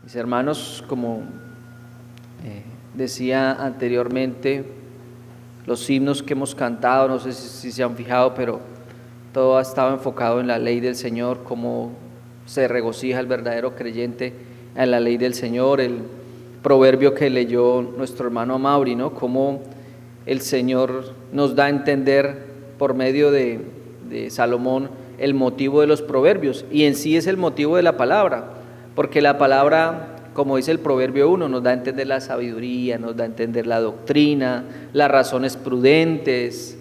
Mis hermanos, como decía anteriormente, los himnos que hemos cantado, no sé si se han fijado, pero todo ha estado enfocado en la ley del Señor, cómo se regocija el verdadero creyente en la ley del Señor. El proverbio que leyó nuestro hermano Mauri, ¿no? Cómo el Señor nos da a entender por medio de Salomón el motivo de los proverbios, y en sí es el motivo de la palabra, porque la palabra, como dice el proverbio 1, nos da a entender la sabiduría, nos da a entender la doctrina, las razones prudentes,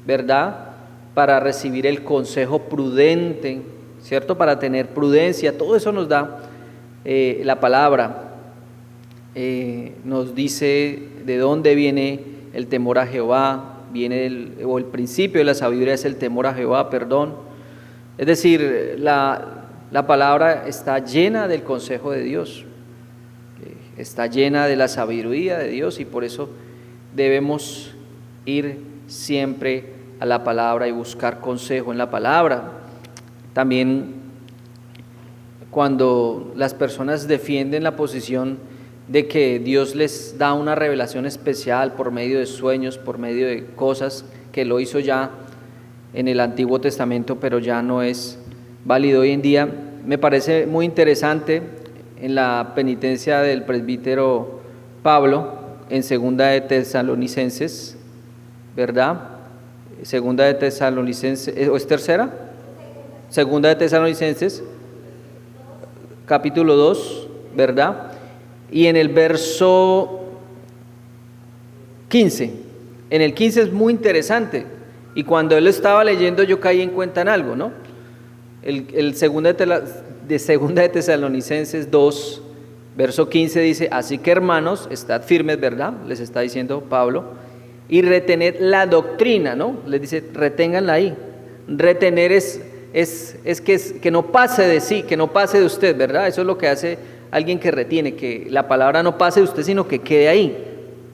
¿verdad? Para recibir el consejo prudente, ¿cierto? Para tener prudencia, todo eso nos da la palabra. Nos dice de dónde viene el temor a Jehová, viene el principio de la sabiduría es el temor a Jehová, perdón. Es decir, la palabra está llena del consejo de Dios, está llena de la sabiduría de Dios, y por eso debemos ir siempre a la palabra y buscar consejo en la palabra. También cuando las personas defienden la posición de que Dios les da una revelación especial por medio de sueños, por medio de cosas que lo hizo ya en el Antiguo Testamento, pero ya no es válido hoy en día, me parece muy interesante en la penitencia del presbítero Pablo en Segunda de Tesalonicenses, ¿verdad? Segunda de Tesalonicenses, ¿o es tercera? Segunda de Tesalonicenses, capítulo 2, ¿verdad? Y en el verso 15, en el 15 es muy interesante, y cuando él estaba leyendo yo caí en cuenta en algo, ¿no? El Segunda de Tesalonicenses 2, verso 15 dice: así que hermanos, estad firmes, ¿verdad? Les está diciendo Pablo, y retened la doctrina, ¿no? Les dice, reténganla ahí. Retener es que no pase de sí, que no pase de usted, ¿verdad? Eso es lo que hace alguien que retiene, que la palabra no pase de usted, sino que quede ahí,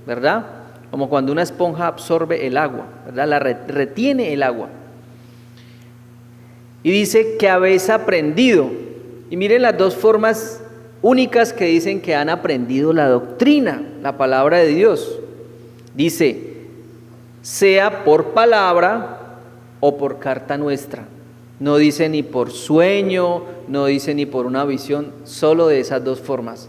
¿verdad? Como cuando una esponja absorbe el agua, ¿verdad? Retiene el agua. Y dice que habéis aprendido. Y miren las dos formas únicas que dicen que han aprendido la doctrina, la palabra de Dios. Dice, sea por palabra o por carta nuestra. No dice ni por sueño, no dice ni por una visión, solo de esas dos formas.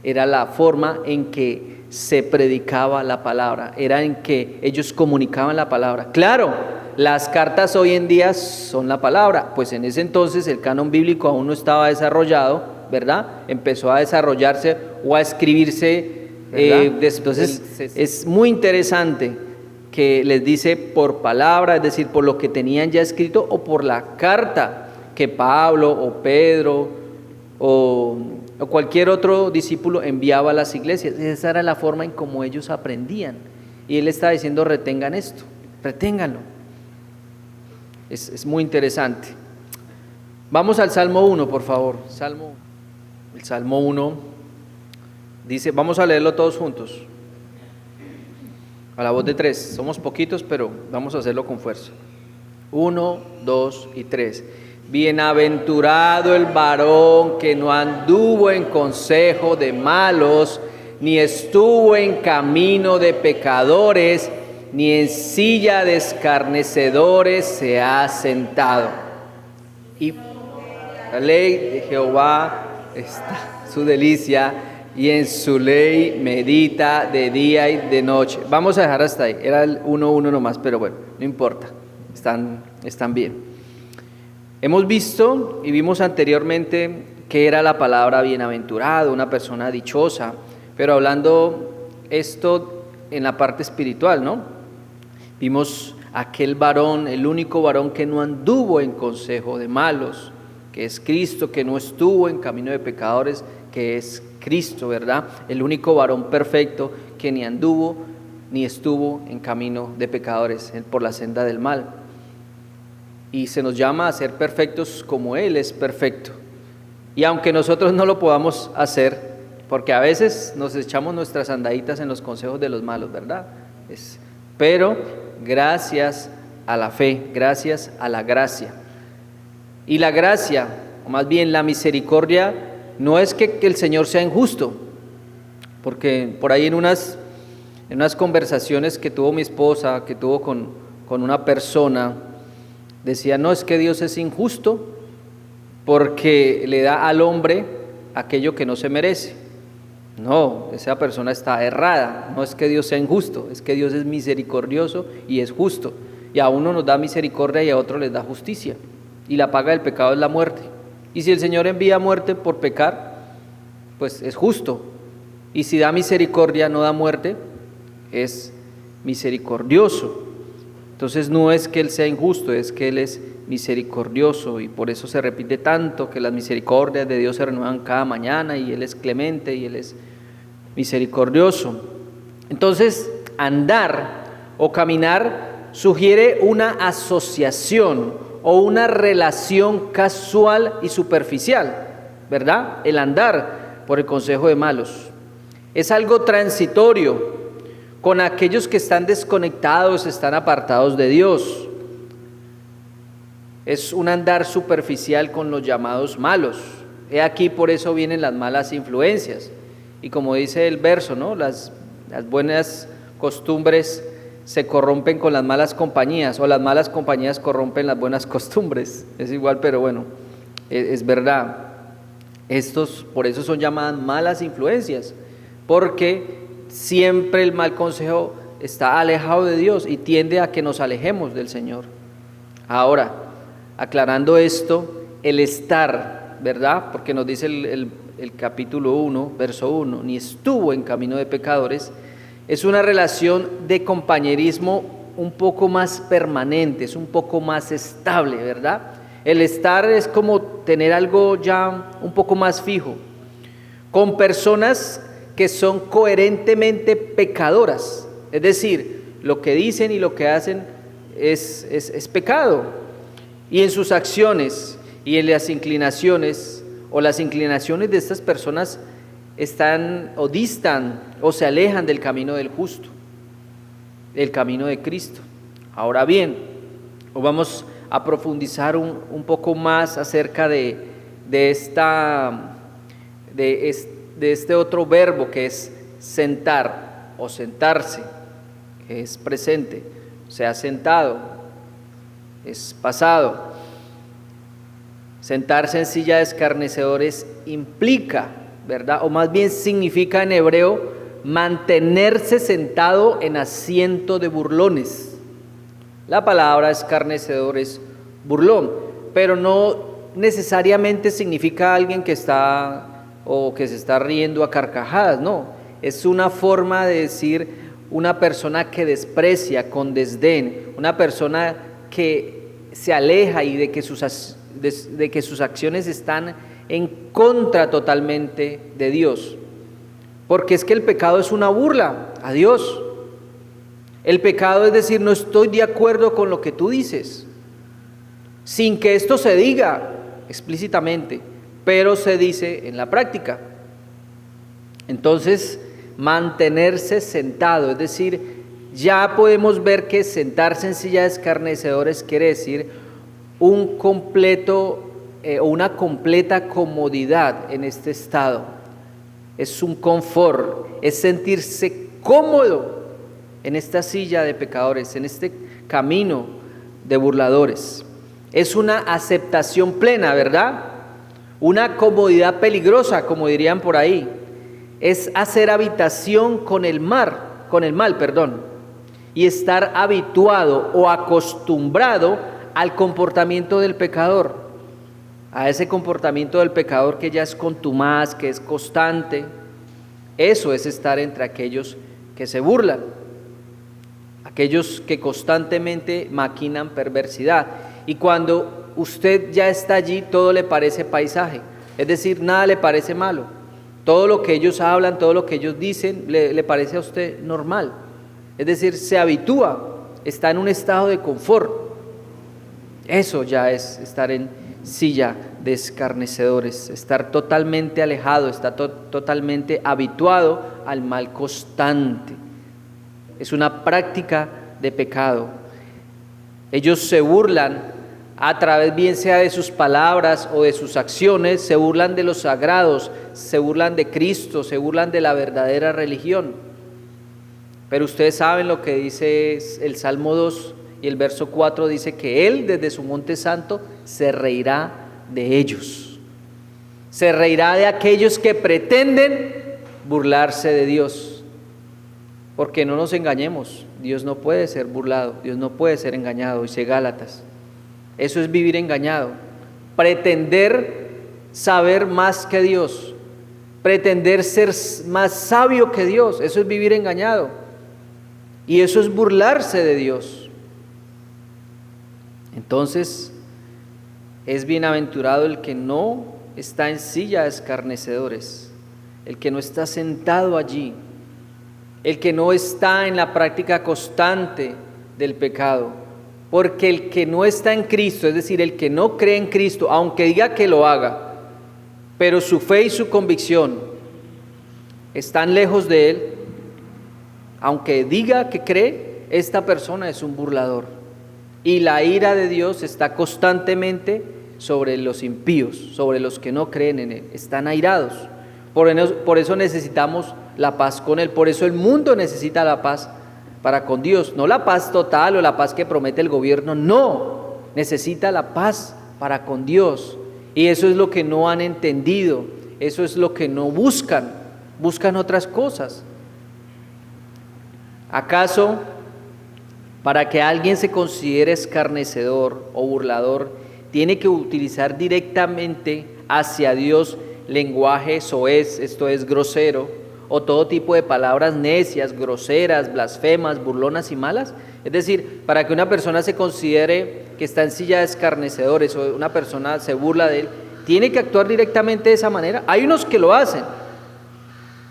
Era la forma en que se predicaba la palabra, era en que ellos comunicaban la palabra. Claro, las cartas hoy en día son la palabra, pues en ese entonces el canon bíblico aún no estaba desarrollado, ¿verdad? Empezó a desarrollarse o a escribirse, entonces es muy interesante que les dice por palabra, es decir, por lo que tenían ya escrito, o por la carta que Pablo o Pedro o cualquier otro discípulo enviaba a las iglesias. Esa era la forma en cómo ellos aprendían. Y él está diciendo, retengan esto, reténganlo. Es muy interesante. Vamos al Salmo 1, por favor. El Salmo 1 dice, vamos a leerlo todos juntos. A la voz de 3, somos poquitos, pero vamos a hacerlo con fuerza. 1, 2 y 3. Bienaventurado el varón que no anduvo en consejo de malos, ni estuvo en camino de pecadores, ni en silla de escarnecedores se ha sentado. Y la ley de Jehová está su delicia, y en su ley medita de día y de noche. Vamos a dejar hasta ahí. Era el 1:1 nomás, pero bueno, no importa. Están bien. Hemos visto y vimos anteriormente que era la palabra bienaventurado, una persona dichosa, pero hablando esto en la parte espiritual, ¿no? Vimos aquel varón, el único varón que no anduvo en consejo de malos, que es Cristo, que no estuvo en camino de pecadores, que es Cristo, ¿verdad? El único varón perfecto que ni anduvo ni estuvo en camino de pecadores, por la senda del mal. Y se nos llama a ser perfectos como Él es perfecto. Y aunque nosotros no lo podamos hacer, porque a veces nos echamos nuestras andaditas en los consejos de los malos, ¿verdad? Pero gracias a la fe, gracias a la gracia. Y la gracia, o más bien la misericordia, no es que el Señor sea injusto, porque por ahí en unas conversaciones que tuvo mi esposa, que tuvo con una persona, decía, no, es que Dios es injusto porque le da al hombre aquello que no se merece. No, esa persona está errada. No es que Dios sea injusto, es que Dios es misericordioso y es justo. Y a uno nos da misericordia y a otro les da justicia. Y la paga del pecado es la muerte. Y si el Señor envía muerte por pecar, pues es justo. Y si da misericordia, no da muerte, es misericordioso. Entonces no es que Él sea injusto, es que Él es misericordioso, y por eso se repite tanto que las misericordias de Dios se renuevan cada mañana, y Él es clemente y Él es misericordioso. Entonces, andar o caminar sugiere una asociación o una relación casual y superficial, ¿verdad? El andar por el consejo de malos es algo transitorio con aquellos que están desconectados, están apartados de Dios. Es un andar superficial con los llamados malos. He aquí, por eso vienen las malas influencias. Y como dice el verso, ¿no? Las buenas costumbres se corrompen con las malas compañías, o las malas compañías corrompen las buenas costumbres. Es igual, pero bueno, es verdad. Estos, por eso son llamadas malas influencias, porque siempre el mal consejo está alejado de Dios y tiende a que nos alejemos del Señor. Ahora, aclarando esto, el estar, ¿verdad? Porque nos dice el capítulo 1, verso 1, ni estuvo en camino de pecadores, es una relación de compañerismo un poco más permanente, es un poco más estable, ¿verdad? El estar es como tener algo ya un poco más fijo, con personas que son coherentemente pecadoras, es decir, lo que dicen y lo que hacen es pecado, y en sus acciones y en las inclinaciones, o las inclinaciones de estas personas están o distan o se alejan del camino del justo, del camino de Cristo. Ahora bien, vamos a profundizar un poco más acerca de este otro verbo que es sentar o sentarse, que es presente, se ha sentado, es pasado. Sentarse en silla de escarnecedores implica, ¿verdad? O más bien significa en hebreo mantenerse sentado en asiento de burlones. La palabra escarnecedor es burlón, pero no necesariamente significa alguien que está o que se está riendo a carcajadas, no. Es una forma de decir una persona que desprecia con desdén, una persona que se aleja y de que sus acciones están en contra totalmente de Dios. Porque es que el pecado es una burla a Dios. El pecado es decir, no estoy de acuerdo con lo que tú dices, sin que esto se diga explícitamente, pero se dice en la práctica. Entonces, mantenerse sentado, es decir, ya podemos ver que sentarse en silla de escarnecedores quiere decir un completo o una completa comodidad en este estado. Es un confort, es sentirse cómodo en esta silla de pecadores, en este camino de burladores. Es una aceptación plena, ¿verdad? Una comodidad peligrosa, como dirían por ahí. Es hacer habitación con el mal, y estar habituado o acostumbrado al comportamiento del pecador, a ese comportamiento del pecador que ya es contumaz, que es constante. Eso es estar entre aquellos que se burlan, aquellos que constantemente maquinan perversidad. Y cuando usted ya está allí, todo le parece paisaje, es decir, nada le parece malo. Todo lo que ellos hablan, todo lo que ellos dicen, le parece a usted normal. Es decir, se habitúa, está en un estado de confort. Eso ya es estar en silla de escarnecedores, estar totalmente alejado, estar totalmente habituado al mal constante. Es una práctica de pecado. Ellos se burlan a través bien sea de sus palabras o de sus acciones, se burlan de los sagrados, se burlan de Cristo, se burlan de la verdadera religión. Pero ustedes saben lo que dice el Salmo 2 y el verso 4, dice que Él desde su monte santo se reirá de ellos. Se reirá de aquellos que pretenden burlarse de Dios. Porque no nos engañemos, Dios no puede ser burlado, Dios no puede ser engañado, dice Gálatas. Eso es vivir engañado, pretender saber más que Dios, pretender ser más sabio que Dios, eso es vivir engañado. Y eso es burlarse de Dios. Entonces, es bienaventurado el que no está en silla de escarnecedores, el que no está sentado allí, el que no está en la práctica constante del pecado. Porque el que no está en Cristo, es decir, el que no cree en Cristo, aunque diga que lo haga, pero su fe y su convicción están lejos de Él, aunque diga que cree, esta persona es un burlador. Y la ira de Dios está constantemente sobre los impíos, sobre los que no creen en Él. Están airados. Por eso necesitamos la paz con Él. Por eso el mundo necesita la paz para con Dios. No la paz total o la paz que promete el gobierno. No, necesita la paz para con Dios. Y eso es lo que no han entendido. Eso es lo que no buscan. Buscan otras cosas. ¿Acaso para que alguien se considere escarnecedor o burlador, tiene que utilizar directamente hacia Dios lenguaje soez, esto es grosero, o todo tipo de palabras necias, groseras, blasfemas, burlonas y malas? Es decir, para que una persona se considere que está en silla de escarnecedores o una persona se burla de él, ¿tiene que actuar directamente de esa manera? Hay unos que lo hacen,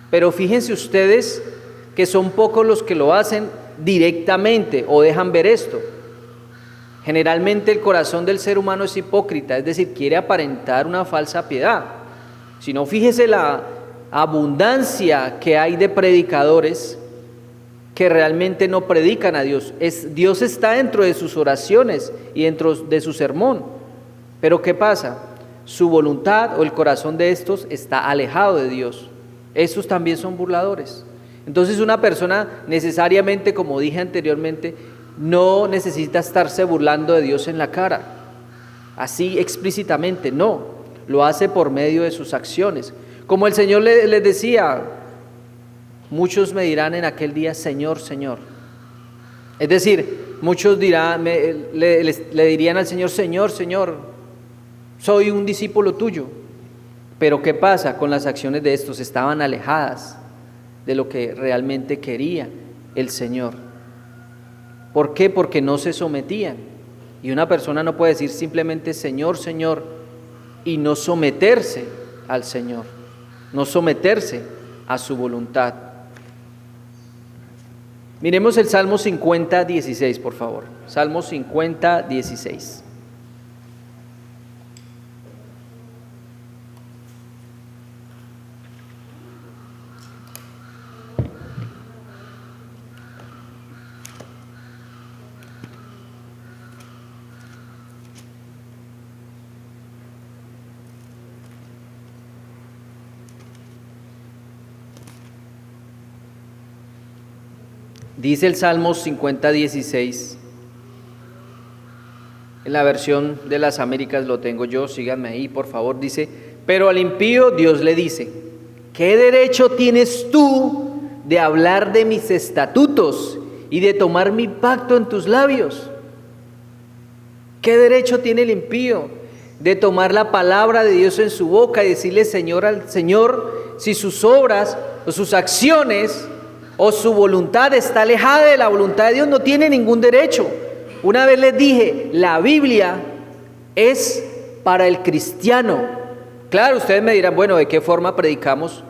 pero fíjense ustedes que son pocos los que lo hacen directamente o dejan ver esto. Generalmente el corazón del ser humano es hipócrita, es decir, quiere aparentar una falsa piedad. Si no, fíjese la abundancia que hay de predicadores que realmente no predican a Dios. Dios está dentro de sus oraciones y dentro de su sermón. Pero ¿qué pasa? Su voluntad o el corazón de estos está alejado de Dios. Estos también son burladores. Entonces una persona necesariamente, como dije anteriormente, no necesita estarse burlando de Dios en la cara, así explícitamente, no, lo hace por medio de sus acciones. Como el Señor les decía, muchos me dirán en aquel día, Señor, Señor. Es decir, muchos le dirían al Señor, Señor, Señor, soy un discípulo tuyo. Pero ¿qué pasa? Con las acciones de estos estaban alejadas de lo que realmente quería el Señor. ¿Por qué? Porque no se sometían. Y una persona no puede decir simplemente Señor, Señor, y no someterse al Señor, no someterse a su voluntad. Miremos el Salmo 50, 16, por favor. Salmo 50, 16. Dice el Salmo 50, 16, en la versión de las Américas lo tengo yo, síganme ahí por favor, dice, pero al impío Dios le dice, ¿qué derecho tienes tú de hablar de mis estatutos y de tomar mi pacto en tus labios? ¿Qué derecho tiene el impío de tomar la palabra de Dios en su boca y decirle Señor al Señor si sus obras o sus acciones o su voluntad está alejada de la voluntad de Dios? No tiene ningún derecho. Una vez les dije, la Biblia es para el cristiano. Claro, ustedes me dirán, bueno, ¿de qué forma predicamos?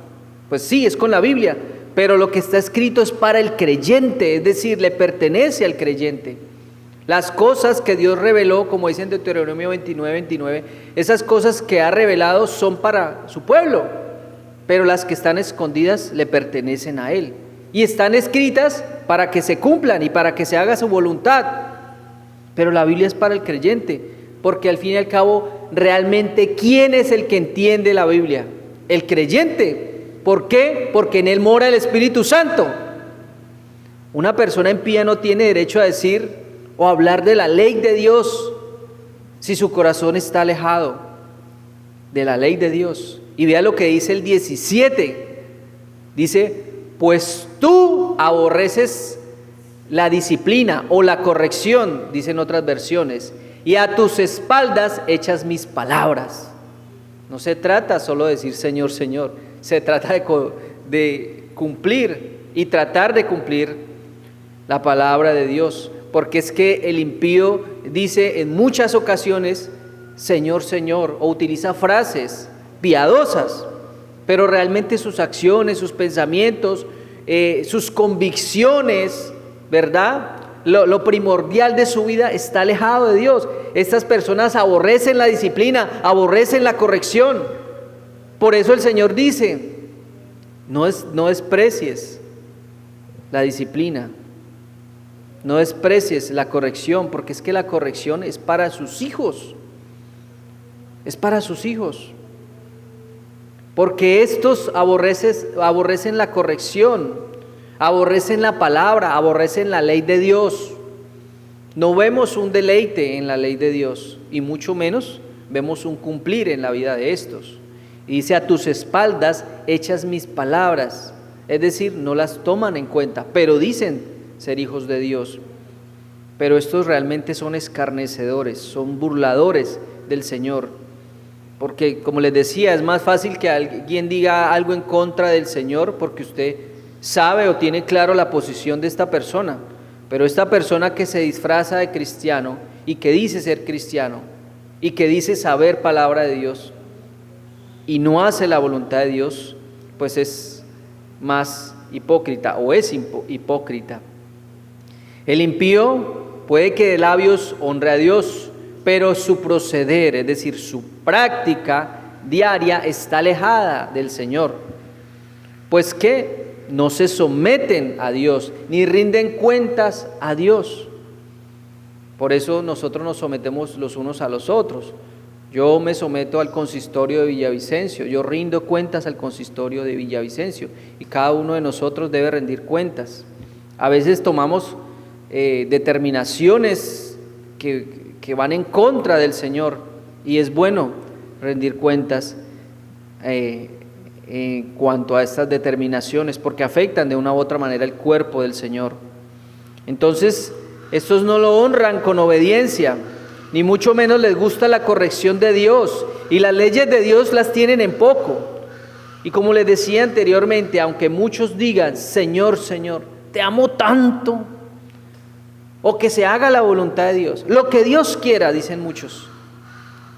Pues sí, es con la Biblia, pero lo que está escrito es para el creyente, es decir, le pertenece al creyente. Las cosas que Dios reveló, como dice en Deuteronomio 29, 29, esas cosas que ha revelado son para su pueblo, pero las que están escondidas le pertenecen a Él. Y están escritas para que se cumplan y para que se haga su voluntad. Pero la Biblia es para el creyente. porque al fin y al cabo, realmente, ¿quién es el que entiende la Biblia? El creyente. ¿Por qué? Porque en él mora el Espíritu Santo. Una persona impía no tiene derecho a decir o hablar de la ley de Dios si su corazón está alejado de la ley de Dios. Y vea lo que dice el 17. Dice, pues tú aborreces la disciplina o la corrección, dicen otras versiones, y a tus espaldas echas mis palabras. No se trata solo de decir Señor, Señor, se trata de cumplir y tratar de cumplir la palabra de Dios, porque es que el impío dice en muchas ocasiones Señor, Señor, o utiliza frases piadosas, pero realmente sus acciones, sus pensamientos, sus convicciones, ¿verdad? Lo primordial de su vida está alejado de Dios. Estas personas aborrecen la disciplina, aborrecen la corrección. Por eso el Señor dice, no desprecies la disciplina, no desprecies la corrección, porque es que la corrección es para sus hijos, es para sus hijos. Porque estos aborrecen la corrección, aborrecen la palabra, aborrecen la ley de Dios. No vemos un deleite en la ley de Dios, y mucho menos vemos un cumplir en la vida de estos. Y dice, a tus espaldas echas mis palabras, es decir, no las toman en cuenta, pero dicen ser hijos de Dios. Pero estos realmente son escarnecedores, son burladores del Señor. Porque, como les decía, es más fácil que alguien diga algo en contra del Señor porque usted sabe o tiene claro la posición de esta persona. Pero esta persona que se disfraza de cristiano y que dice ser cristiano y que dice saber palabra de Dios y no hace la voluntad de Dios, pues es más hipócrita o es hipócrita. El impío puede que de labios honre a Dios, pero su proceder, es decir, su práctica diaria está alejada del Señor, pues que no se someten a Dios, ni rinden cuentas a Dios. Por eso nosotros nos sometemos los unos a los otros. Yo me someto al consistorio de Villavicencio, yo rindo cuentas al consistorio de Villavicencio, y cada uno de nosotros debe rendir cuentas. A veces tomamos determinaciones que van en contra del Señor, y es bueno rendir cuentas en cuanto a estas determinaciones, porque afectan de una u otra manera el cuerpo del Señor. Entonces, estos no lo honran con obediencia, ni mucho menos les gusta la corrección de Dios, y las leyes de Dios las tienen en poco. Y como les decía anteriormente, aunque muchos digan, Señor, Señor, te amo tanto, o que se haga la voluntad de Dios, lo que Dios quiera, dicen muchos.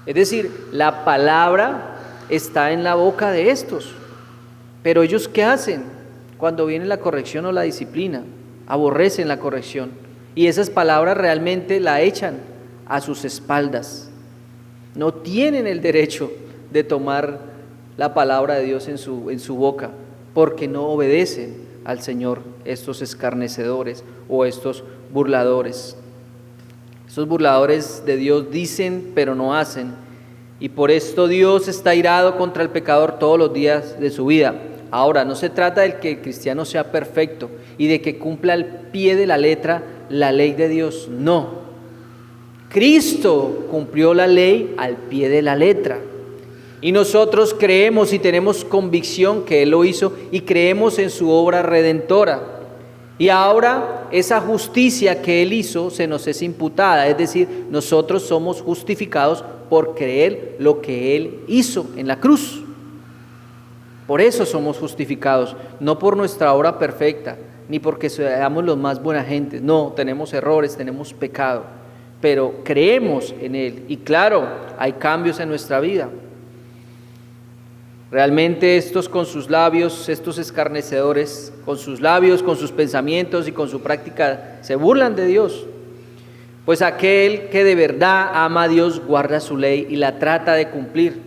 Es decir, la palabra está en la boca de estos, pero ellos ¿qué hacen cuando viene la corrección o la disciplina? Aborrecen la corrección, y esas palabras realmente la echan a sus espaldas. No tienen el derecho de tomar la palabra de Dios en su boca, porque no obedecen al Señor, estos escarnecedores o estos burladores. Estos burladores de Dios dicen pero no hacen, y por esto Dios está irado contra el pecador todos los días de su vida. Ahora, no se trata de que el cristiano sea perfecto y de que cumpla al pie de la letra la ley de Dios, no. Cristo cumplió la ley al pie de la letra, y nosotros creemos y tenemos convicción que Él lo hizo, y creemos en su obra redentora. Y ahora esa justicia que Él hizo se nos es imputada, es decir, nosotros somos justificados por creer lo que Él hizo en la cruz. Por eso somos justificados, no por nuestra obra perfecta, ni porque seamos los más buena gentes. No, tenemos errores, tenemos pecado, pero creemos en Él, y claro, hay cambios en nuestra vida. Realmente estos con sus labios, estos escarnecedores, con sus labios, con sus pensamientos y con su práctica, se burlan de Dios. Pues aquel que de verdad ama a Dios guarda su ley y la trata de cumplir.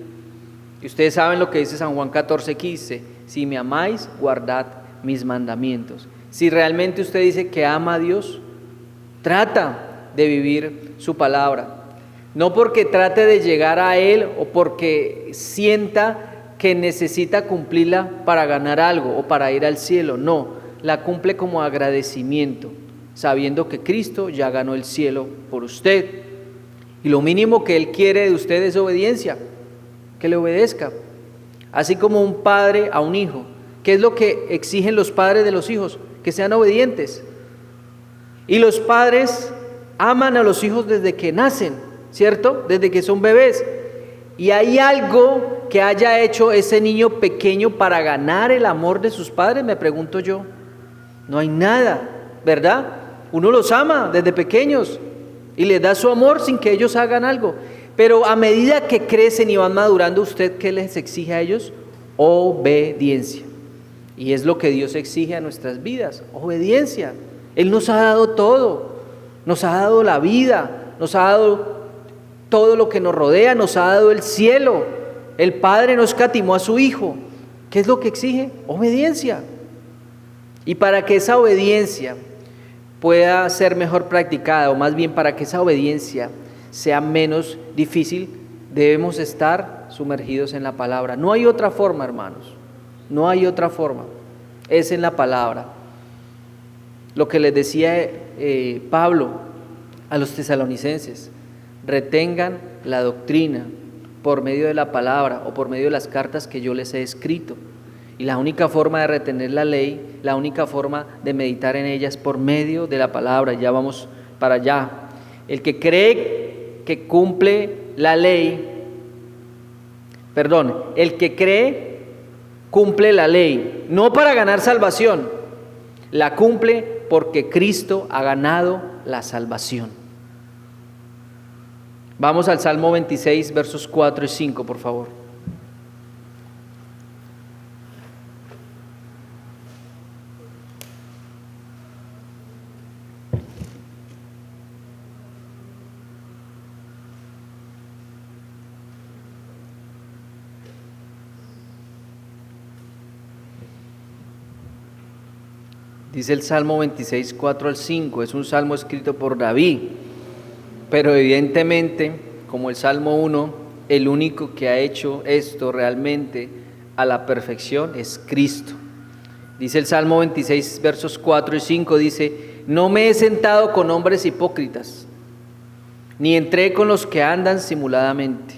Y ustedes saben lo que dice San Juan 14:15, si me amáis, guardad mis mandamientos. Si realmente usted dice que ama a Dios, trata de vivir su palabra. No porque trate de llegar a Él o porque sienta que necesita cumplirla para ganar algo o para ir al cielo. No, la cumple como agradecimiento, sabiendo que Cristo ya ganó el cielo por usted. Y lo mínimo que Él quiere de usted es obediencia, que le obedezca. Así como un padre a un hijo. ¿Qué es lo que exigen los padres de los hijos? Que sean obedientes. Y los padres aman a los hijos desde que nacen, ¿cierto? Desde que son bebés. ¿Y hay algo que haya hecho ese niño pequeño para ganar el amor de sus padres? Me pregunto yo. No hay nada, ¿verdad? Uno los ama desde pequeños y les da su amor sin que ellos hagan algo. Pero a medida que crecen y van madurando, ¿usted qué les exige a ellos? Obediencia. Y es lo que Dios exige a nuestras vidas, obediencia. Él nos ha dado todo, nos ha dado la vida, nos ha dado todo lo que nos rodea, nos ha dado el cielo. El Padre no escatimó a su Hijo. ¿Qué es lo que exige? Obediencia. Y para que esa obediencia pueda ser mejor practicada, o más bien para que esa obediencia sea menos difícil, debemos estar sumergidos en la palabra. No hay otra forma, hermanos, no hay otra forma, es en la palabra. Lo que les decía Pablo a los tesalonicenses: retengan la doctrina por medio de la palabra o por medio de las cartas que yo les he escrito. Y la única forma de retener la ley, la única forma de meditar en ella es por medio de la palabra. Ya vamos para allá. El que cree que cumple la ley, el que cree cumple la ley, no para ganar salvación, la cumple porque Cristo ha ganado la salvación. Vamos al Salmo 26, versos 4 y 5, por favor. Dice el Salmo 26, 4 al 5, es un salmo escrito por David, pero evidentemente, como el Salmo 1, el único que ha hecho esto realmente a la perfección es Cristo. Dice el Salmo 26, versos 4 y 5, dice: no me he sentado con hombres hipócritas, ni entré con los que andan simuladamente.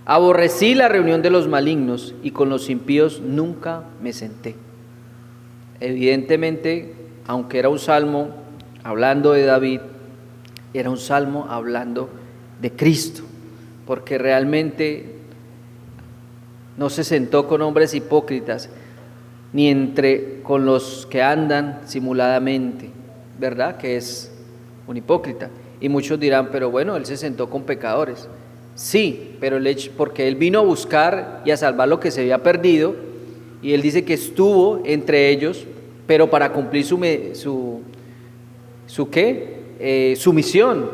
Aborrecí la reunión de los malignos, y con los impíos nunca me senté. Evidentemente, aunque era un salmo hablando de David, era un salmo hablando de Cristo, porque realmente no se sentó con hombres hipócritas, ni entre con los que andan simuladamente, ¿verdad? Que es un hipócrita. Y muchos dirán: pero bueno, él se sentó con pecadores. Sí, pero porque él vino a buscar y a salvar lo que se había perdido. Y él dice que estuvo entre ellos, pero para cumplir su misión.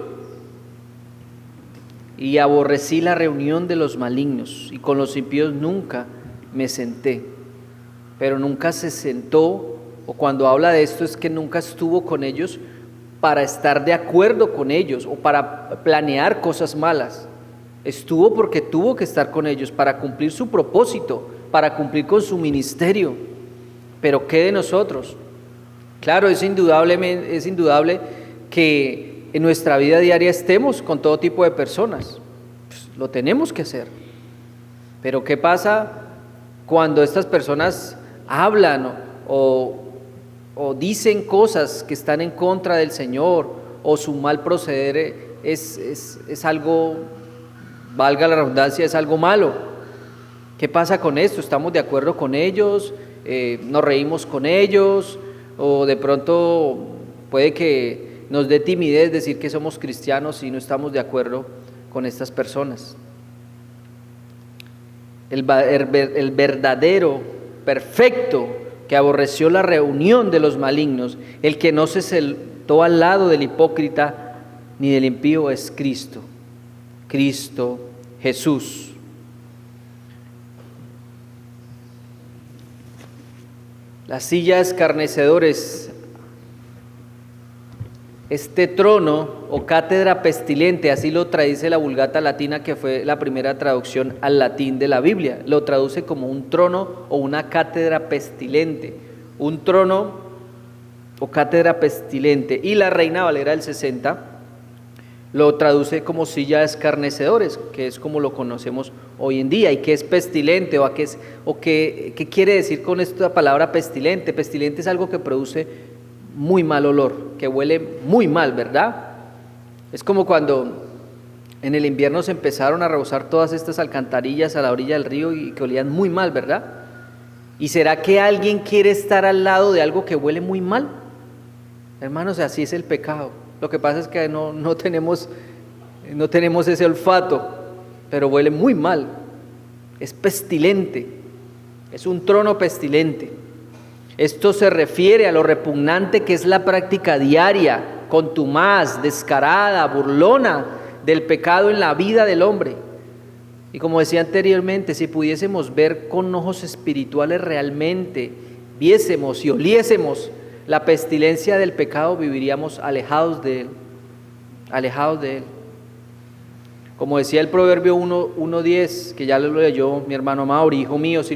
Y aborrecí la reunión de los malignos, y con los impíos nunca me senté. Pero nunca se sentó, o cuando habla de esto es que nunca estuvo con ellos para estar de acuerdo con ellos o para planear cosas malas. Estuvo porque tuvo que estar con ellos para cumplir su propósito, para cumplir con su ministerio. Pero ¿qué de nosotros? Claro, es indudable que en nuestra vida diaria estemos con todo tipo de personas. Pues, lo tenemos que hacer. Pero ¿qué pasa cuando estas personas hablan o dicen cosas que están en contra del Señor, o su mal proceder es algo, valga la redundancia, es algo malo? ¿Qué pasa con esto? ¿Estamos de acuerdo con ellos? ¿Nos reímos con ellos? ¿O de pronto puede que nos dé timidez decir que somos cristianos y no estamos de acuerdo con estas personas? El verdadero, perfecto, que aborreció la reunión de los malignos, el que no se sentó al lado del hipócrita ni del impío, es Cristo, Cristo Jesús. Las sillas escarnecedores este trono o cátedra pestilente, así lo traduce la Vulgata Latina, que fue la primera traducción al latín de la Biblia, lo traduce como un trono o una cátedra pestilente, un trono o cátedra pestilente, y la Reina Valera del 60 lo traduce como silla de escarnecedores, que es como lo conocemos hoy en día. ¿Y qué es pestilente? ¿Qué quiere decir con esta palabra pestilente? Pestilente es algo que produce muy mal olor, que huele muy mal, ¿verdad? Es como cuando en el invierno se empezaron a rebosar todas estas alcantarillas a la orilla del río y que olían muy mal, ¿verdad? ¿Y será que alguien quiere estar al lado de algo que huele muy mal? Hermanos, así es el pecado. Lo que pasa es que no tenemos ese olfato, pero huele muy mal. Es pestilente, es un trono pestilente. Esto se refiere a lo repugnante que es la práctica diaria, contumaz, descarada, burlona del pecado en la vida del hombre. Y como decía anteriormente, si pudiésemos ver con ojos espirituales realmente, viésemos y oliésemos la pestilencia del pecado, viviríamos alejados de él, alejados de él. Como decía el Proverbio 1:10, que ya lo leyó mi hermano Mauri: hijo mío, si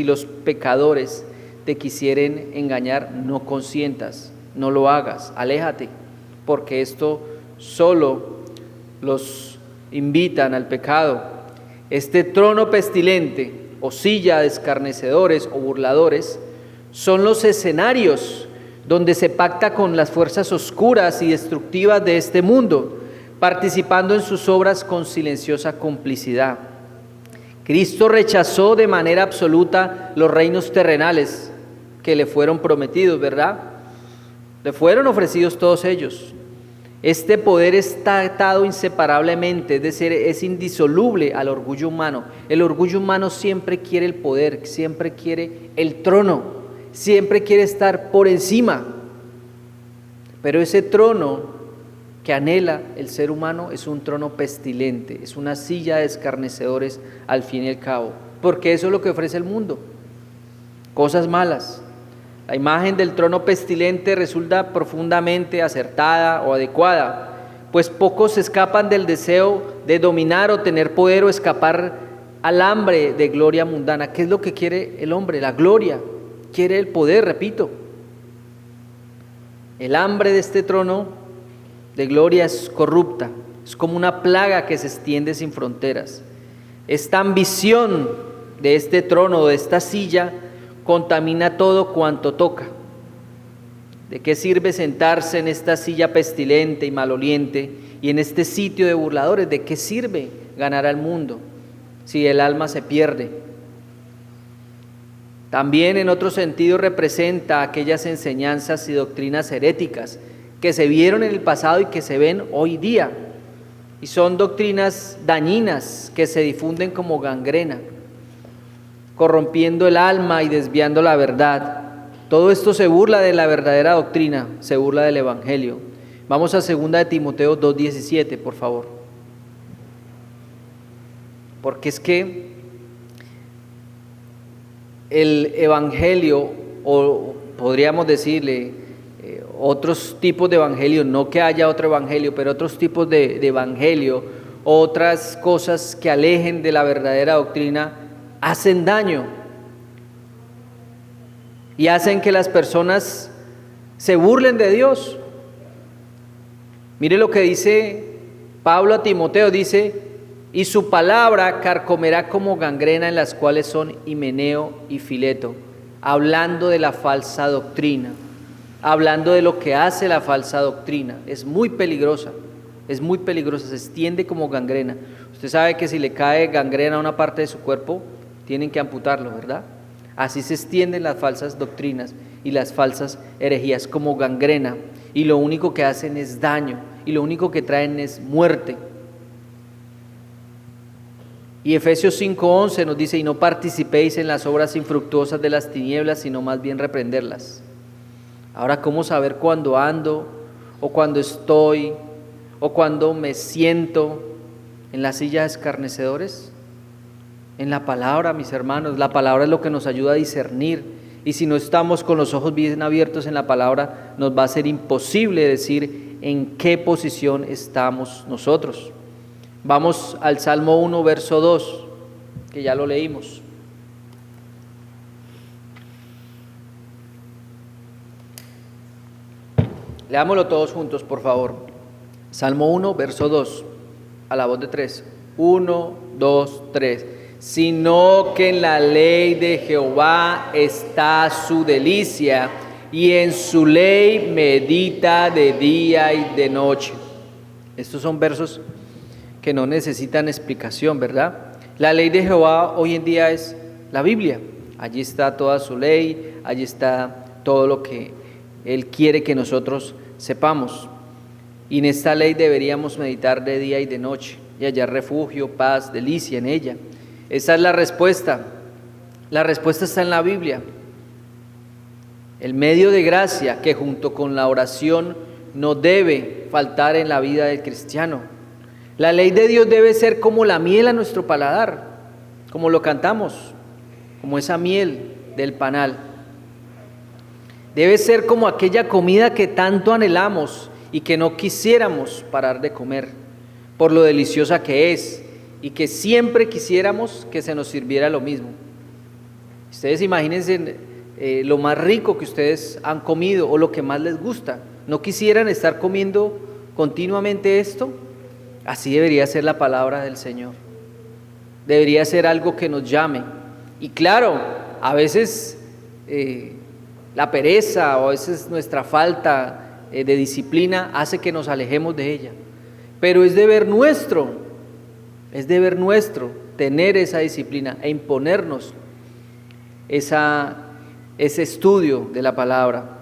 los pecadores te quisieren engañar, no consientas, no lo hagas, aléjate, porque esto solo los invitan al pecado. Este trono pestilente o silla de escarnecedores o burladores son los escenarios donde se pacta con las fuerzas oscuras y destructivas de este mundo, participando en sus obras con silenciosa complicidad. Cristo rechazó de manera absoluta los reinos terrenales que le fueron prometidos, ¿verdad? Le fueron ofrecidos todos ellos. Este poder está atado inseparablemente, es decir, es indisoluble al orgullo humano. El orgullo humano siempre quiere el poder, siempre quiere el trono, siempre quiere estar por encima. Pero ese trono que anhela el ser humano es un trono pestilente, es una silla de escarnecedores al fin y al cabo, porque eso es lo que ofrece el mundo, cosas malas. La imagen del trono pestilente resulta profundamente acertada o adecuada, pues pocos escapan del deseo de dominar o tener poder o escapar al hambre de gloria mundana. ¿Qué es lo que quiere el hombre? La gloria, quiere el poder, repito. El hambre de este trono de gloria es corrupta, es como una plaga que se extiende sin fronteras. Esta ambición de este trono, de esta silla, contamina todo cuanto toca. ¿De qué sirve sentarse en esta silla pestilente y maloliente y en este sitio de burladores? ¿De qué sirve ganar al mundo si el alma se pierde? También en otro sentido representa aquellas enseñanzas y doctrinas heréticas que se vieron en el pasado y que se ven hoy día, y son doctrinas dañinas que se difunden como gangrena, corrompiendo el alma y desviando la verdad. Todo esto se burla de la verdadera doctrina, se burla del Evangelio. Vamos a 2 de Timoteo 2:17, por favor. Porque es que el Evangelio, o podríamos decirle otros tipos de evangelio, no que haya otro evangelio, pero otros tipos de evangelio, otras cosas que alejen de la verdadera doctrina, hacen daño y hacen que las personas se burlen de Dios. Mire lo que dice Pablo a Timoteo, dice: y su palabra carcomerá como gangrena, en las cuales son Himeneo y Fileto, hablando de la falsa doctrina, hablando de lo que hace la falsa doctrina. Es muy peligrosa, se extiende como gangrena. Usted sabe que si le cae gangrena a una parte de su cuerpo, tienen que amputarlo, ¿verdad? Así se extienden las falsas doctrinas y las falsas herejías como gangrena, y lo único que hacen es daño, y lo único que traen es muerte. Y Efesios 5:11 nos dice: y no participéis en las obras infructuosas de las tinieblas, sino más bien reprenderlas. Ahora, ¿cómo saber cuándo ando, o cuándo estoy, o cuándo me siento en la silla de escarnecedores? En la palabra, mis hermanos. La palabra es lo que nos ayuda a discernir, y si no estamos con los ojos bien abiertos en la palabra, nos va a ser imposible decir: en qué posición estamos nosotros. Vamos al Salmo 1, verso 2, que ya lo leímos. Leámoslo todos juntos, por favor. Salmo 1, verso 2, a la voz de 3. 1, 2, 3. Sino que en la ley de Jehová está su delicia, y en su ley medita de día y de noche. Estos son versos que no necesitan explicación, ¿verdad? La ley de Jehová hoy en día es la Biblia. Allí está toda su ley, allí está todo lo que Él quiere que nosotros sepamos. Y en esta ley deberíamos meditar de día y de noche y hallar refugio, paz, delicia en ella. Esa es la respuesta. La respuesta está en la Biblia. El medio de gracia que junto con la oración no debe faltar en la vida del cristiano. La ley de Dios debe ser como la miel a nuestro paladar, como lo cantamos, como esa miel del panal. Debe ser como aquella comida que tanto anhelamos y que no quisiéramos parar de comer, por lo deliciosa que es, y que siempre quisiéramos que se nos sirviera lo mismo. Ustedes imagínense lo más rico que ustedes han comido o lo que más les gusta. ¿No quisieran estar comiendo continuamente esto? Así debería ser la palabra del Señor. Debería ser algo que nos llame. Y claro, a veces la pereza o a veces nuestra falta de disciplina hace que nos alejemos de ella. Pero es deber nuestro tener esa disciplina e imponernos ese estudio de la palabra.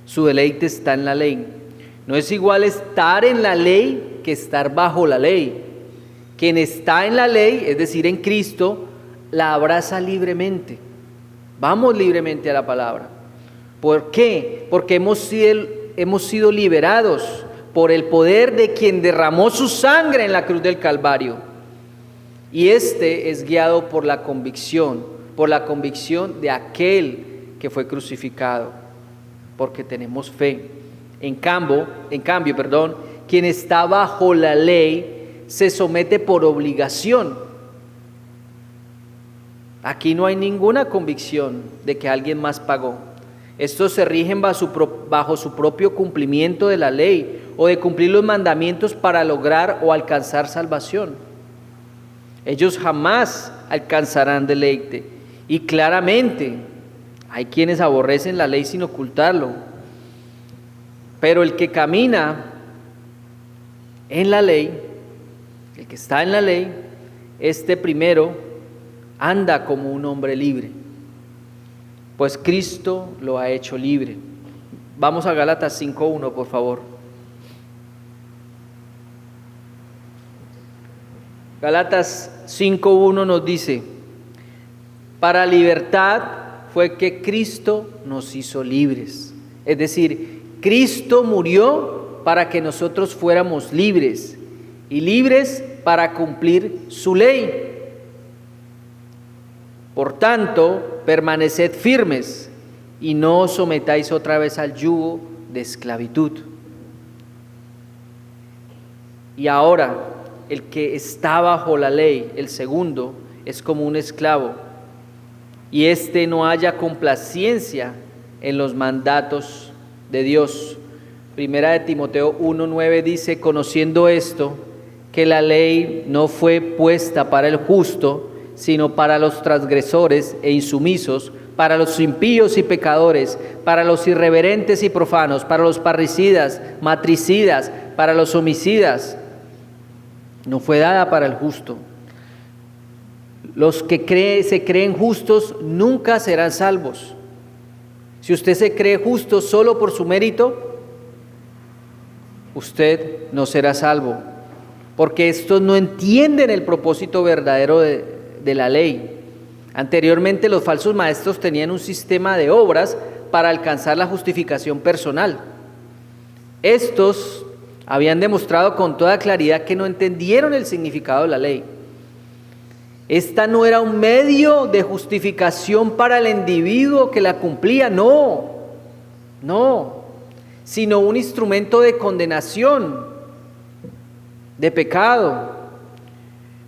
Su deleite está en la ley. No es igual estar en la ley que estar bajo la ley. Quien está en la ley, es decir, en Cristo, la abraza libremente. Vamos libremente a la palabra. ¿Por qué? Porque hemos sido liberados por el poder de quien derramó su sangre en la cruz del Calvario. Y este es guiado por la convicción de aquel que fue crucificado, porque tenemos fe. En cambio, quien está bajo la ley se somete por obligación. Aquí no hay ninguna convicción de que alguien más pagó. Estos se rigen bajo su propio cumplimiento de la ley o de cumplir los mandamientos para lograr o alcanzar salvación. Ellos jamás alcanzarán deleite. Y claramente hay quienes aborrecen la ley sin ocultarlo. Pero el que camina en la ley, el que está en la ley, este primero anda como un hombre libre, pues Cristo lo ha hecho libre. Vamos a Gálatas 5:1, por favor. Gálatas 5:1 nos dice: para libertad fue que Cristo nos hizo libres. Es decir, Cristo murió para que nosotros fuéramos libres, y libres para cumplir su ley. Por tanto, permaneced firmes y no os sometáis otra vez al yugo de esclavitud. Y ahora, el que está bajo la ley, el segundo, es como un esclavo, y éste no halla complacencia en los mandatos de Dios. Primera de Timoteo 1:9 dice: conociendo esto, que la ley no fue puesta para el justo, sino para los transgresores e insumisos, para los impíos y pecadores, para los irreverentes y profanos, para los parricidas, matricidas, para los homicidas. No fue dada para el justo. Los que se creen justos nunca serán salvos. Si usted se cree justo solo por su mérito, usted no será salvo, porque estos no entienden el propósito verdadero de la ley. Anteriormente los falsos maestros tenían un sistema de obras para alcanzar la justificación personal. Estos habían demostrado con toda claridad que no entendieron el significado de la ley. Esta no era un medio de justificación para el individuo que la cumplía, no, sino un instrumento de condenación, de pecado,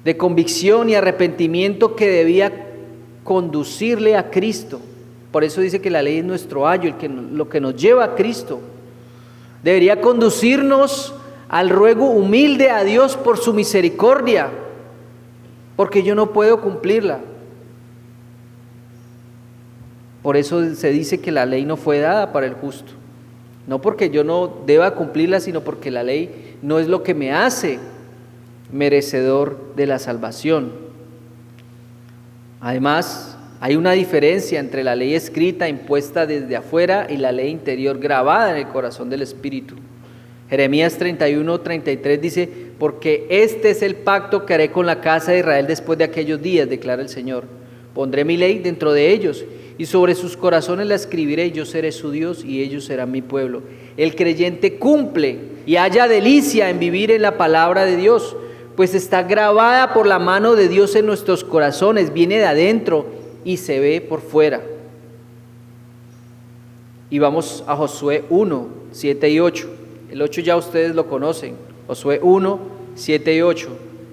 de convicción y arrepentimiento que debía conducirle a Cristo. Por eso dice que la ley es nuestro ayo, lo que nos lleva a Cristo. Debería conducirnos al ruego humilde a Dios por su misericordia, porque yo no puedo cumplirla. Por eso se dice que la ley no fue dada para el justo. No porque yo no deba cumplirla, sino porque la ley no es lo que me hace merecedor de la salvación. Además, hay una diferencia entre la ley escrita impuesta desde afuera y la ley interior grabada en el corazón del Espíritu. Jeremías 31:33 dice: porque este es el pacto que haré con la casa de Israel después de aquellos días, declara el Señor. Pondré mi ley dentro de ellos y sobre sus corazones la escribiré, y yo seré su Dios y ellos serán mi pueblo. El creyente cumple y halla delicia en vivir en la palabra de Dios, pues está grabada por la mano de Dios en nuestros corazones, viene de adentro y se ve por fuera. Y vamos a Josué 1, 7 y 8. El 8 ya ustedes lo conocen. Josué 1, 7 y 8.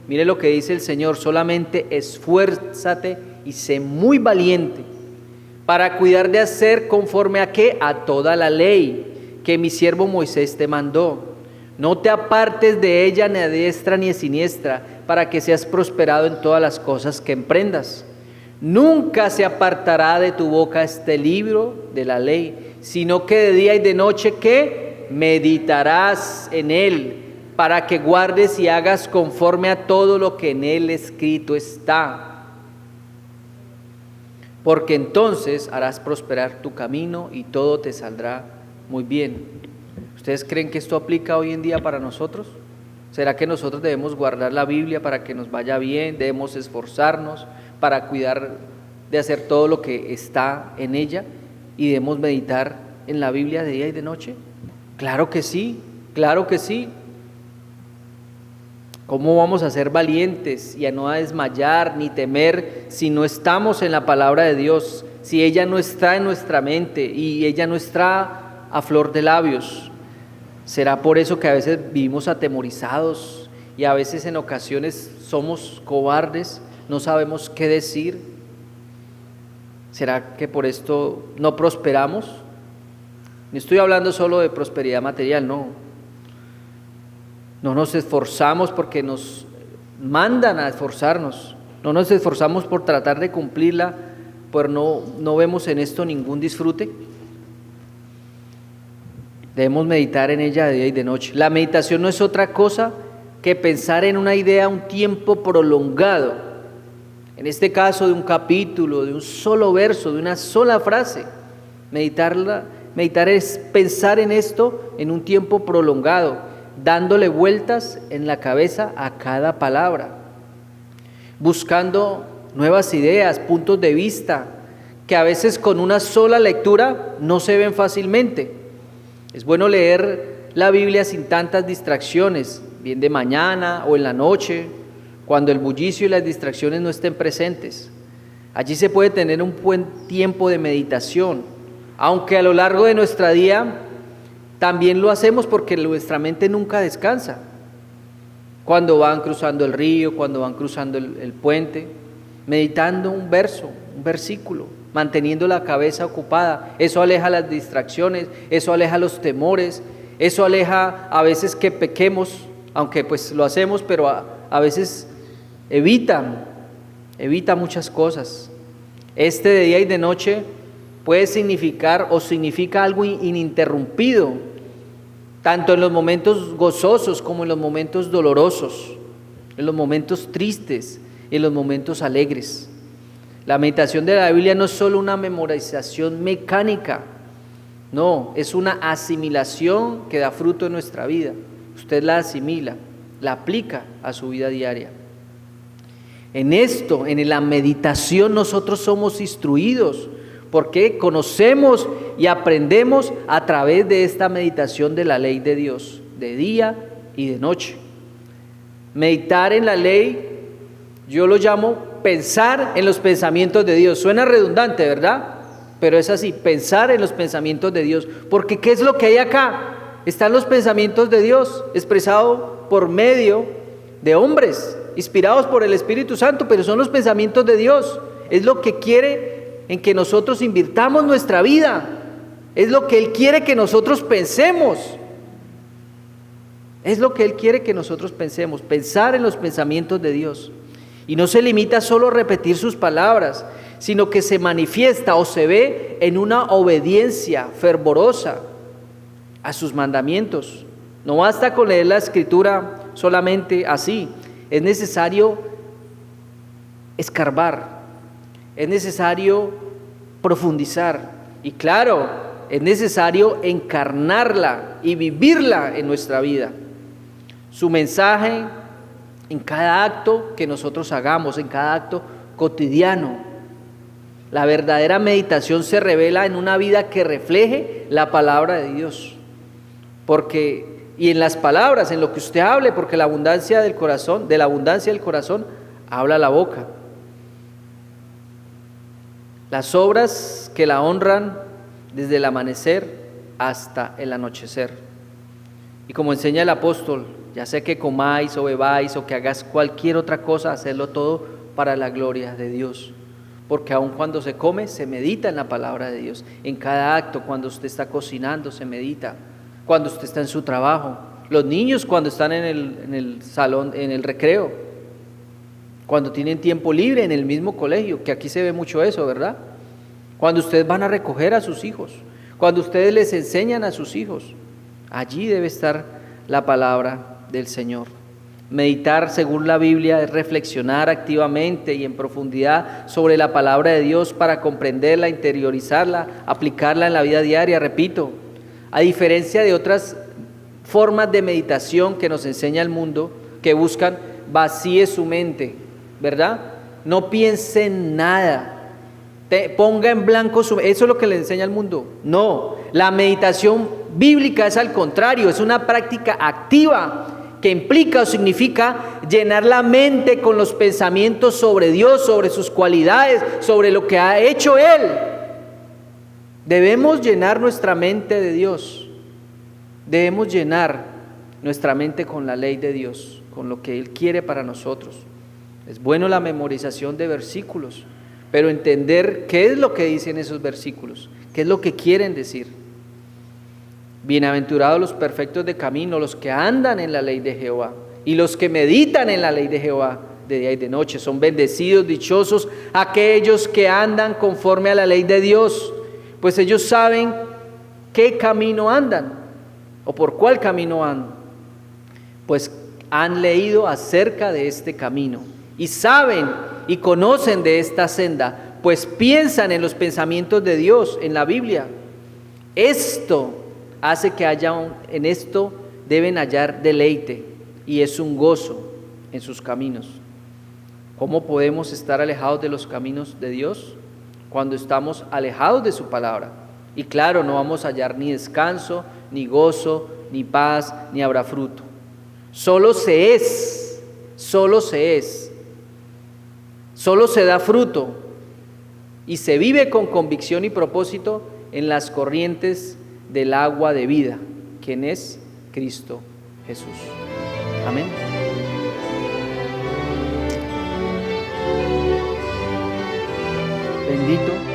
Mire lo que dice el Señor: solamente esfuérzate y sé muy valiente para cuidar de hacer conforme a ¿qué? A toda la ley que mi siervo Moisés te mandó. No te apartes de ella ni a diestra ni a siniestra, para que seas prosperado en todas las cosas que emprendas. Nunca se apartará de tu boca este libro de la ley, sino que de día y de noche ¿qué? Meditarás en él, para que guardes y hagas conforme a todo lo que en él escrito está. Porque entonces harás prosperar tu camino y todo te saldrá muy bien. ¿Ustedes creen que esto aplica hoy en día para nosotros? ¿Será que nosotros debemos guardar la Biblia para que nos vaya bien? ¿Debemos esforzarnos para cuidar de hacer todo lo que está en ella? ¿Y debemos meditar en la Biblia de día y de noche? Claro que sí, claro que sí. ¿Cómo vamos a ser valientes y a no desmayar ni temer si no estamos en la palabra de Dios, si ella no está en nuestra mente y ella no está a flor de labios? ¿Será por eso que a veces vivimos atemorizados y a veces en ocasiones somos cobardes, no sabemos qué decir? ¿Será que por esto no prosperamos? No estoy hablando solo de prosperidad material, no. No nos esforzamos porque nos mandan a esforzarnos. No nos esforzamos por tratar de cumplirla, pero no vemos en esto ningún disfrute. Debemos meditar en ella de día y de noche. La meditación no es otra cosa que pensar en una idea un tiempo prolongado. En este caso de un capítulo, de un solo verso, de una sola frase. Meditar es pensar en esto en un tiempo prolongado, dándole vueltas en la cabeza a cada palabra, buscando nuevas ideas, puntos de vista, que a veces con una sola lectura no se ven fácilmente. Es bueno leer la Biblia sin tantas distracciones, bien de mañana o en la noche, cuando el bullicio y las distracciones no estén presentes. Allí se puede tener un buen tiempo de meditación, aunque a lo largo de nuestra día también lo hacemos porque nuestra mente nunca descansa. Cuando van cruzando el río, cuando van cruzando el puente, meditando un verso, un versículo, manteniendo la cabeza ocupada. Eso aleja las distracciones, eso aleja los temores, eso aleja a veces que pequemos, aunque pues lo hacemos, pero a veces evita muchas cosas. Este de día y de noche puede significar o significa algo ininterrumpido, tanto en los momentos gozosos como en los momentos dolorosos, en los momentos tristes, en los momentos alegres. La meditación de la Biblia no es solo una memorización mecánica, no, es una asimilación que da fruto en nuestra vida. Usted la asimila, la aplica a su vida diaria. En esto, en la meditación, nosotros somos instruidos, porque conocemos y aprendemos a través de esta meditación de la ley de Dios, de día y de noche. Meditar en la ley, yo lo llamo pensar en los pensamientos de Dios. Suena redundante, ¿verdad? pero es así, pensar en los pensamientos de Dios, porque ¿qué es lo que hay acá? Están los pensamientos de Dios expresados por medio de hombres, inspirados por el Espíritu Santo, pero son los pensamientos de Dios, es lo que quiere en que nosotros invirtamos nuestra vida, es lo que Él quiere que nosotros pensemos, es lo que Él quiere que nosotros pensemos, pensar en los pensamientos de Dios. Y no se limita solo a repetir sus palabras, sino que se manifiesta o se ve en una obediencia fervorosa a sus mandamientos. No basta con leer la Escritura solamente así, es necesario escarbar, es necesario profundizar y claro, es necesario encarnarla y vivirla en nuestra vida. Su mensaje en cada acto que nosotros hagamos, en cada acto cotidiano. La verdadera meditación se revela en una vida que refleje la palabra de Dios. Y en las palabras, en lo que usted hable, porque la abundancia del corazón, de la abundancia del corazón, habla la boca. Las obras que la honran desde el amanecer hasta el anochecer. Y como enseña el apóstol, ya sea que comáis o bebáis o que hagas cualquier otra cosa, hacedlo todo para la gloria de Dios. Porque aun cuando se come, se medita en la palabra de Dios. En cada acto, cuando usted está cocinando, se medita. Cuando usted está en su trabajo. Los niños cuando están en el salón, en el recreo. Cuando tienen tiempo libre en el mismo colegio, que aquí se ve mucho eso, ¿verdad? Cuando ustedes van a recoger a sus hijos. Cuando ustedes les enseñan a sus hijos. Allí debe estar la palabra del Señor. Meditar según la Biblia es reflexionar activamente y en profundidad sobre la palabra de Dios para comprenderla, interiorizarla, aplicarla en la vida diaria, repito. A diferencia de otras formas de meditación que nos enseña el mundo, que buscan vacíe su mente, ¿verdad? No piense en nada. Ponga en blanco eso es lo que le enseña el mundo. No, la meditación bíblica es al contrario, es una práctica activa que implica o significa llenar la mente con los pensamientos sobre Dios, sobre sus cualidades, sobre lo que ha hecho Él. Debemos llenar nuestra mente de Dios, debemos llenar nuestra mente con la ley de Dios, con lo que Él quiere para nosotros. Es bueno la memorización de versículos, pero entender qué es lo que dicen esos versículos, qué es lo que quieren decir. Bienaventurados los perfectos de camino, los que andan en la ley de Jehová, y los que meditan en la ley de Jehová de día y de noche. Son bendecidos, dichosos aquellos que andan conforme a la ley de Dios, pues ellos saben qué camino andan, o por cuál camino andan, pues han leído acerca de este camino, y saben y conocen de esta senda, pues piensan en los pensamientos de Dios, en la Biblia. Esto hace que en esto deben hallar deleite, y es un gozo en sus caminos. ¿Cómo podemos estar alejados de los caminos de Dios? Cuando estamos alejados de su palabra. Y claro, no vamos a hallar ni descanso, ni gozo, ni paz, ni habrá fruto. Solo se da fruto y se vive con convicción y propósito en las corrientes del agua de vida, quien es Cristo Jesús. Amén. Bendito